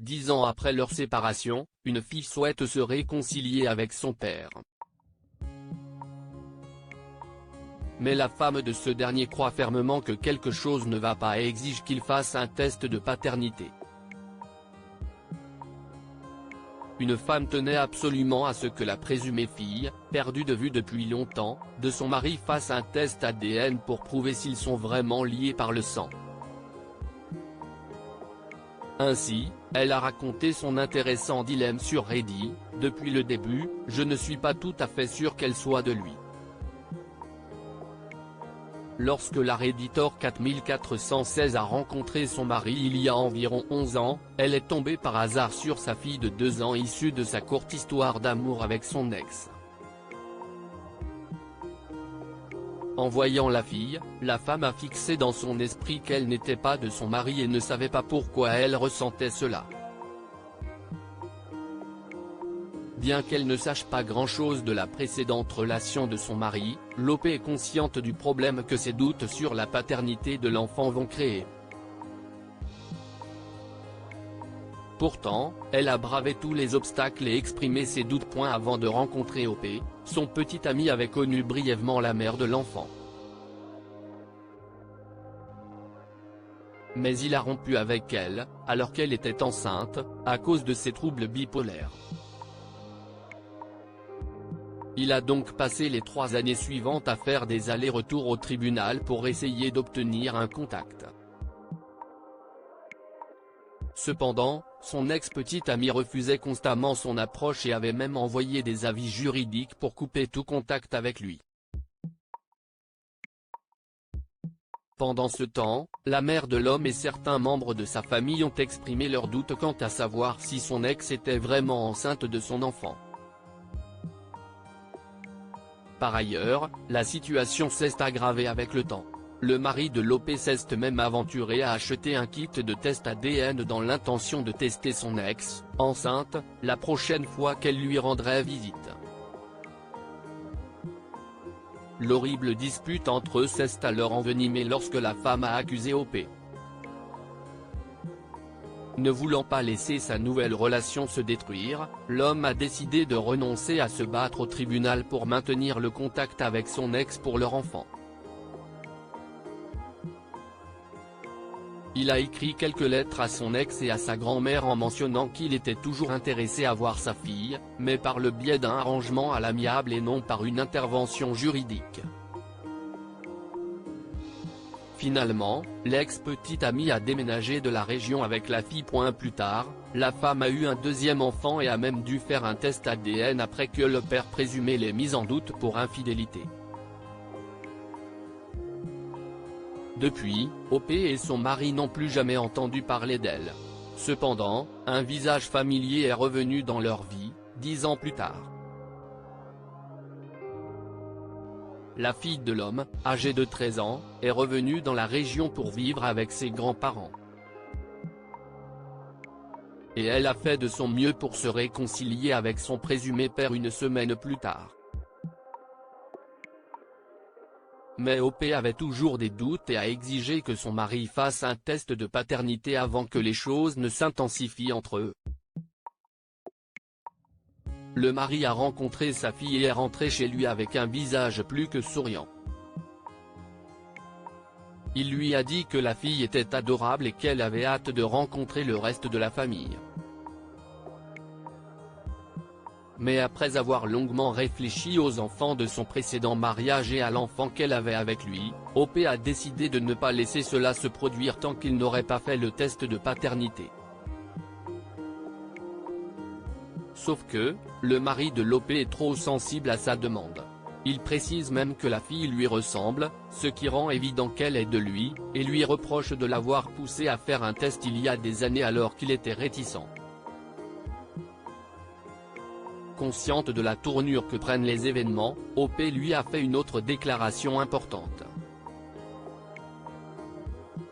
10 ans après leur séparation, une fille souhaite se réconcilier avec son père. Mais la femme de ce dernier croit fermement que quelque chose ne va pas et exige qu'il fasse un test de paternité. Une femme tenait absolument à ce que la présumée fille, perdue de vue depuis longtemps, de son mari fasse un test ADN pour prouver s'ils sont vraiment liés par le sang. Ainsi, elle a raconté son intéressant dilemme sur Reddit: « Depuis le début, je ne suis pas tout à fait sûre qu'elle soit de lui. » Lorsque la Redditor 4416 a rencontré son mari il y a environ 11 ans, elle est tombée par hasard sur sa fille de 2 ans issue de sa courte histoire d'amour avec son ex. En voyant la fille, la femme a fixé dans son esprit qu'elle n'était pas de son mari et ne savait pas pourquoi elle ressentait cela. Bien qu'elle ne sache pas grand-chose de la précédente relation de son mari, Lope est consciente du problème que ses doutes sur la paternité de l'enfant vont créer. Pourtant, elle a bravé tous les obstacles et exprimé ses doutes. Avant de rencontrer Op, son petit ami avait connu brièvement la mère de l'enfant. Mais il a rompu avec elle, alors qu'elle était enceinte, à cause de ses troubles bipolaires. Il a donc passé les 3 années suivantes à faire des allers-retours au tribunal pour essayer d'obtenir un contact. Cependant, son ex-petite amie refusait constamment son approche et avait même envoyé des avis juridiques pour couper tout contact avec lui. Pendant ce temps, la mère de l'homme et certains membres de sa famille ont exprimé leurs doutes quant à savoir si son ex était vraiment enceinte de son enfant. Par ailleurs, la situation s'est aggravée avec le temps. Le mari de Lope s'est même aventuré à acheter un kit de test ADN dans l'intention de tester son ex, enceinte, la prochaine fois qu'elle lui rendrait visite. L'horrible dispute entre eux s'est alors envenimée lorsque la femme a accusé Op. Ne voulant pas laisser sa nouvelle relation se détruire, l'homme a décidé de renoncer à se battre au tribunal pour maintenir le contact avec son ex pour leur enfant. Il a écrit quelques lettres à son ex et à sa grand-mère en mentionnant qu'il était toujours intéressé à voir sa fille, mais par le biais d'un arrangement à l'amiable et non par une intervention juridique. Finalement, l'ex-petite amie a déménagé de la région avec la fille. Plus tard, la femme a eu un deuxième enfant et a même dû faire un test ADN après que le père présumé l'ait mise en doute pour infidélité. Depuis, Op et son mari n'ont plus jamais entendu parler d'elle. Cependant, un visage familier est revenu dans leur vie, 10 ans plus tard. La fille de l'homme, âgée de 13 ans, est revenue dans la région pour vivre avec ses grands-parents. Et elle a fait de son mieux pour se réconcilier avec son présumé père une semaine plus tard. Mais Op avait toujours des doutes et a exigé que son mari fasse un test de paternité avant que les choses ne s'intensifient entre eux. Le mari a rencontré sa fille et est rentré chez lui avec un visage plus que souriant. Il lui a dit que la fille était adorable et qu'elle avait hâte de rencontrer le reste de la famille. Mais après avoir longuement réfléchi aux enfants de son précédent mariage et à l'enfant qu'elle avait avec lui, Op a décidé de ne pas laisser cela se produire tant qu'il n'aurait pas fait le test de paternité. Sauf que, le mari de Lope est trop sensible à sa demande. Il précise même que la fille lui ressemble, ce qui rend évident qu'elle est de lui, et lui reproche de l'avoir poussé à faire un test il y a des années alors qu'il était réticent. Consciente de la tournure que prennent les événements, Op lui a fait une autre déclaration importante.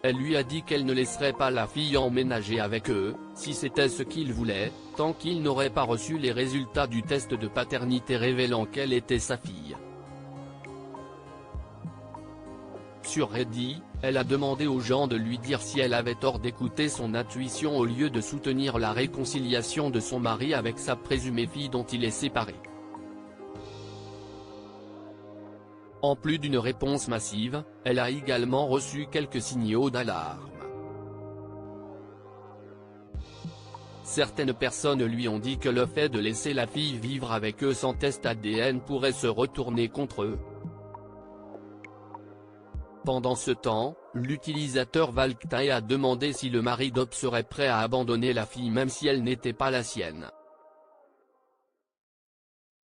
Elle lui a dit qu'elle ne laisserait pas la fille emménager avec eux, si c'était ce qu'il voulait, tant qu'il n'aurait pas reçu les résultats du test de paternité révélant qu'elle était sa fille. sur Reddit, elle a demandé aux gens de lui dire si elle avait tort d'écouter son intuition au lieu de soutenir la réconciliation de son mari avec sa présumée fille dont il est séparé. En plus d'une réponse massive, elle a également reçu quelques signaux d'alarme. Certaines personnes lui ont dit que le fait de laisser la fille vivre avec eux sans test ADN pourrait se retourner contre eux. Pendant ce temps, l'utilisateur Valktae a demandé si le mari d'Hope serait prêt à abandonner la fille même si elle n'était pas la sienne.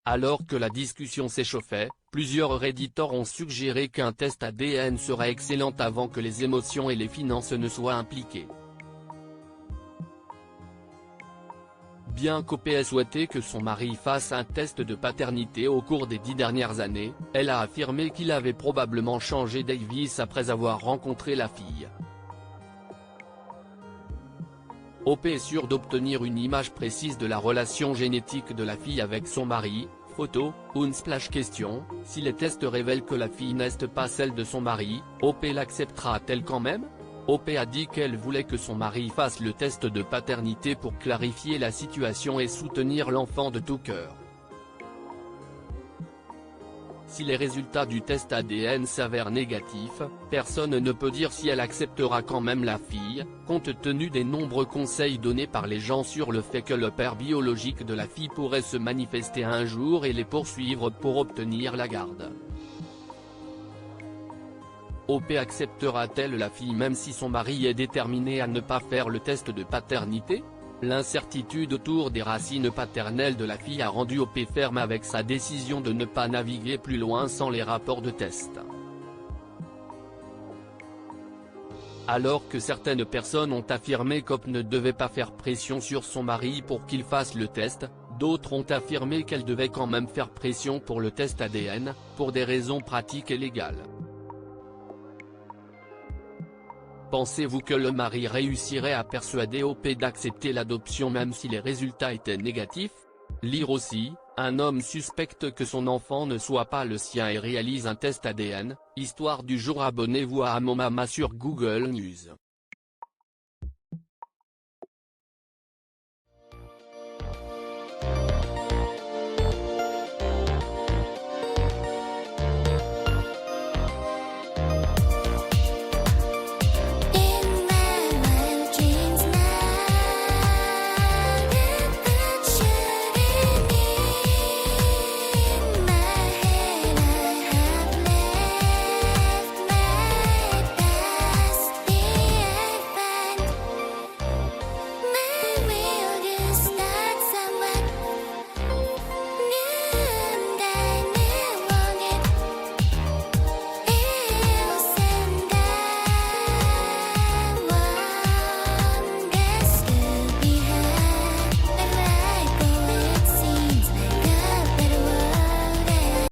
Alors que la discussion s'échauffait, plusieurs redditors ont suggéré qu'un test ADN serait excellent avant que les émotions et les finances ne soient impliquées. Bien qu'Hope ait souhaité que son mari fasse un test de paternité au cours des 10 dernières années, elle a affirmé qu'il avait probablement changé Davis après avoir rencontré la fille. Hope est sûre d'obtenir une image précise de la relation génétique de la fille avec son mari. Photo, Unsplash question, si les tests révèlent que la fille n'est pas celle de son mari, Hope l'acceptera-t-elle quand même? Hope a dit qu'elle voulait que son mari fasse le test de paternité pour clarifier la situation et soutenir l'enfant de tout cœur. Si les résultats du test ADN s'avèrent négatifs, personne ne peut dire si elle acceptera quand même la fille, compte tenu des nombreux conseils donnés par les gens sur le fait que le père biologique de la fille pourrait se manifester un jour et les poursuivre pour obtenir la garde. Hope acceptera-t-elle la fille même si son mari est déterminé à ne pas faire le test de paternité? L'incertitude autour des racines paternelles de la fille a rendu Hope ferme avec sa décision de ne pas naviguer plus loin sans les rapports de test. Alors que certaines personnes ont affirmé qu'Hope ne devait pas faire pression sur son mari pour qu'il fasse le test, d'autres ont affirmé qu'elle devait quand même faire pression pour le test ADN, pour des raisons pratiques et légales. Pensez-vous que le mari réussirait à persuader Hope d'accepter l'adoption même si les résultats étaient négatifs? Lire aussi, un homme suspecte que son enfant ne soit pas le sien et réalise un test ADN, histoire du jour. Abonnez-vous à Amomama sur Google News.